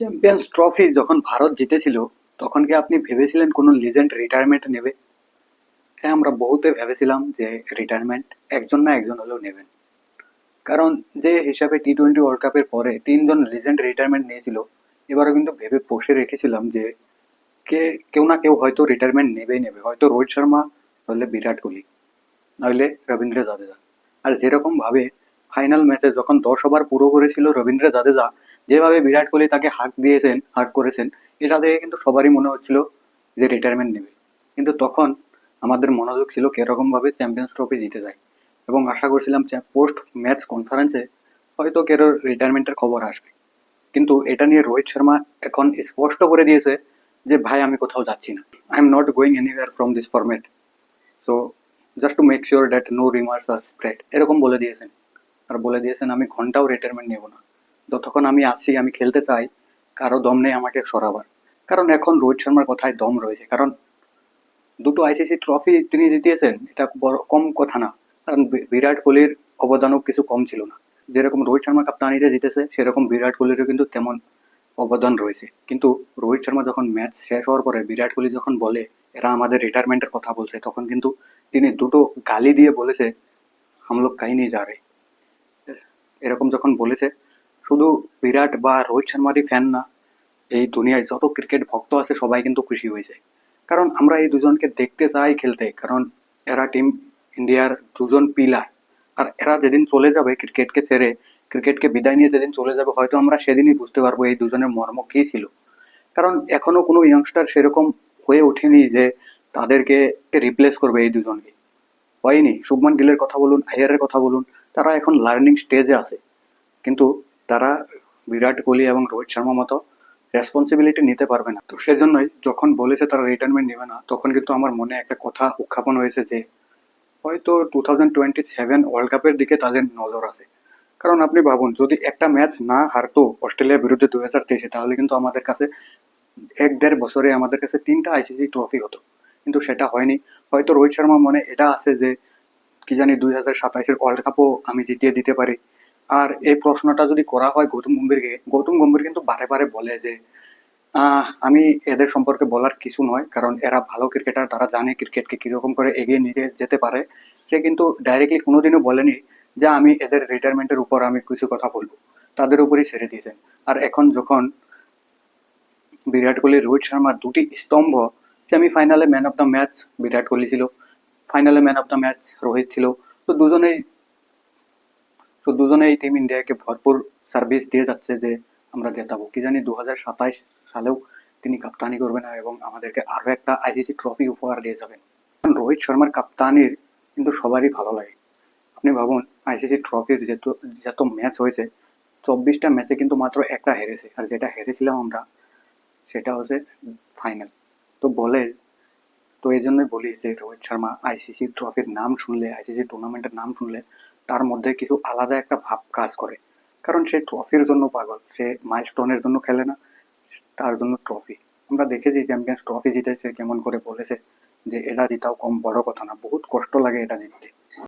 Champions trophy যখন ভারত জিতেছিল, তখন কি আপনি ভেবেছিলেন কোনো লিজেন্ড রিটায়ারমেন্ট নেবে? হ্যাঁ, আমরা বহুতে ভেবেছিলাম যে রিটায়ারমেন্ট একজন না একজন হলেও নেবেন। কারণ যে হিসাবে টি-20 ওয়ার্ল্ড কাপের পরে তিনজন লিজেন্ড রিটায়ারমেন্ট নিয়েছিল, এবারও কিন্তু ভেবে বসে রেখেছিলাম যে কে কেউ না কেউ হয়তো রিটায়ারমেন্ট নেবেই নেবে, হয়তো রোহিত শর্মা, নইলে বিরাট কোহলি, নইলে রবীন্দ্র জাদেজা। আর যেরকম ভাবে ফাইনাল ম্যাচে যখন 10 ওভার পুরো করেছিল রবীন্দ্র জাদেজা, যেভাবে বিরাট কোহলি তাকে হাক করেছেন, এটা দেখে কিন্তু সবারই মনে হচ্ছিল যে রিটায়ারমেন্ট নেবে। কিন্তু তখন আমাদের মনোযোগ ছিল কিরকম ভাবে চ্যাম্পিয়ন্স ট্রফি জিতে যায়, এবং আশা করছিলাম পোস্ট ম্যাচ কনফারেন্সে হয়তো কেরো রিটায়ারমেন্টের খবর আসবে। কিন্তু এটা নিয়ে রোহিত শর্মা এখন স্পষ্ট করে দিয়েছে যে ভাই, আমি কোথাও যাচ্ছি না, I am not going anywhere from this format. So just to make sure that no rumours are spread, এরকম বলে দিয়েছেন। আর বলে দিয়েছেন আমি ঘন্টাও রিটায়ারমেন্ট নেব না, যতক্ষণ আমি আছি, আমি খেলতে চাই, কারো দম নেই আমাকে সরাবার। কারণ এখন রোহিত শর্মার কথায় দম রয়েছে, কারণ দুটো আইসিসি ট্রফি তিনি জিতিয়েছেন, এটা বড় কম কথা না। কারণ বিরাট কোহলির অবদানও কিছু কম ছিল না। যেরকম রোহিত শর্মা কাপ্তানিতে জিতেছে, সেরকম বিরাট কোহলিরও কিন্তু তেমন অবদান রয়েছে। কিন্তু রোহিত শর্মা যখন ম্যাচ শেষ হওয়ার পরে বিরাট কোহলি যখন বলে এরা আমাদের রিটায়ারমেন্টের কথা বলছে, তখন কিন্তু তিনি দুটো গালি দিয়ে বলেছে হাম লোগ কাহি নেই যা রে। এরকম যখন বলেছে, শুধু বিরাট বা রোহিত শর্মারই ফ্যান না, এই দুনিয়ায় যত ক্রিকেট ভক্ত আছে সবাই কিন্তু খুশি হয়েছে। কারণ আমরা এই দুজনকে দেখতে চাই খেলতে, কারণ এরা টিম ইন্ডিয়ার দুজন পিলার। আর এরা যেদিন চলে যাবে ক্রিকেটকে ছেড়ে, ক্রিকেটকে বিদায় নিয়ে যেদিন চলে যাবে, হয়তো আমরা সেদিনই বুঝতে পারবো এই দুজনের মর্ম কী ছিল। কারণ এখনো কোনো ইয়াংস্টার সেরকম হয়ে ওঠেনি যে তাদেরকে রিপ্লেস করবে এই দুজনকে। হয়নি। শুভমান গিলের কথা বলুন, আইয়ারের কথা বলুন, তারা এখন লার্নিং স্টেজে আছে। কিন্তু তারা বিরাট কোহলি এবং রোহিত শর্মা মতো রেসপন্সিবিলিটি নিতে পারবে না। তো সেজন্যই যখন বলেছে তারা রিটায়ারমেন্ট নেবে না, তখন কিন্তু আমার মনে একটা কথা উত্থাপন হয়েছে যে হয়তো 2027 ওয়ার্ল্ড কাপের দিকে তাদের নজর আছে। কারণ আপনি ভাবুন, যদি একটা ম্যাচ না হারতো অস্ট্রেলিয়ার বিরুদ্ধে 2023-এ, তাহলে কিন্তু আমাদের কাছে 1-1.5 বছরে আমাদের কাছে 3টা আইসিসি ট্রফি হতো। কিন্তু সেটা হয়নি। হয়তো রোহিত শর্মা মনে এটা আছে যে কি জানি 2027-এর ওয়ার্ল্ড কাপও আমি জিতিয়ে দিতে পারি। আর এই প্রশ্নটা যদি করা হয় গৌতম গম্ভীরকে, গৌতম গম্ভীর কিন্তু বারে বারে বলে যে আমি এদের সম্পর্কে বলার কিছু নয়, কারণ এরা ভালো ক্রিকেটার, তারা জানে ক্রিকেটকে কিরকম করে এগিয়ে নিয়ে যেতে পারে। সে কিন্তু ডাইরেক্টলি কোনোদিনও বলেনি যে আমি এদের রিটায়ারমেন্টের উপর আমি কিছু কথা বলবো। তাদের উপরই ছেড়ে দিয়েছেন। আর এখন যখন বিরাট কোহলি রোহিত শর্মার দুটি স্তম্ভ, সেমিফাইনালে man of the match Virat Kohli ছিল, ফাইনালে man of the match Rohit ছিল। তো দুজনেই তো দুজনেই টিম ইন্ডিয়াকে ভরপুর সার্ভিস দিয়ে যাচ্ছে যে আমরা জেতাবো। কি জানি 2027 সালেও তিনি কাপ্তানি করবেন এবং আমাদেরকে আরো একটা আইসিসি ট্রফি উপহার দিয়ে যাবেন। কারণ রোহিত শর্মার কাপ্তানির কিন্তু সবারই ভালো লাগে। আপনি ভাবুন, আইসিসি ট্রফির যত ম্যাচ হয়েছে, 24টা ম্যাচে কিন্তু মাত্র একটা হেরেছে, আর যেটা হেরেছিলাম আমরা সেটা হচ্ছে ফাইনাল। তো বলে তো এই জন্যই বলি যে রোহিত শর্মা আইসিসি ট্রফির নাম শুনলে, আইসিসি টুর্নামেন্টের নাম শুনলে তার মধ্যে কিছু আলাদা একটা ভাব কাজ করে। কারণ সে ট্রফির জন্য পাগল, সে মাইলস্টোনের জন্য খেলে না, তার জন্য ট্রফি। আমরা দেখেছি চ্যাম্পিয়ন্স ট্রফি জিতেছে কেমন করে বলেছে যে এটা জিতাও কম বড় কথা না, বহুত কষ্ট লাগে এটা জিততে।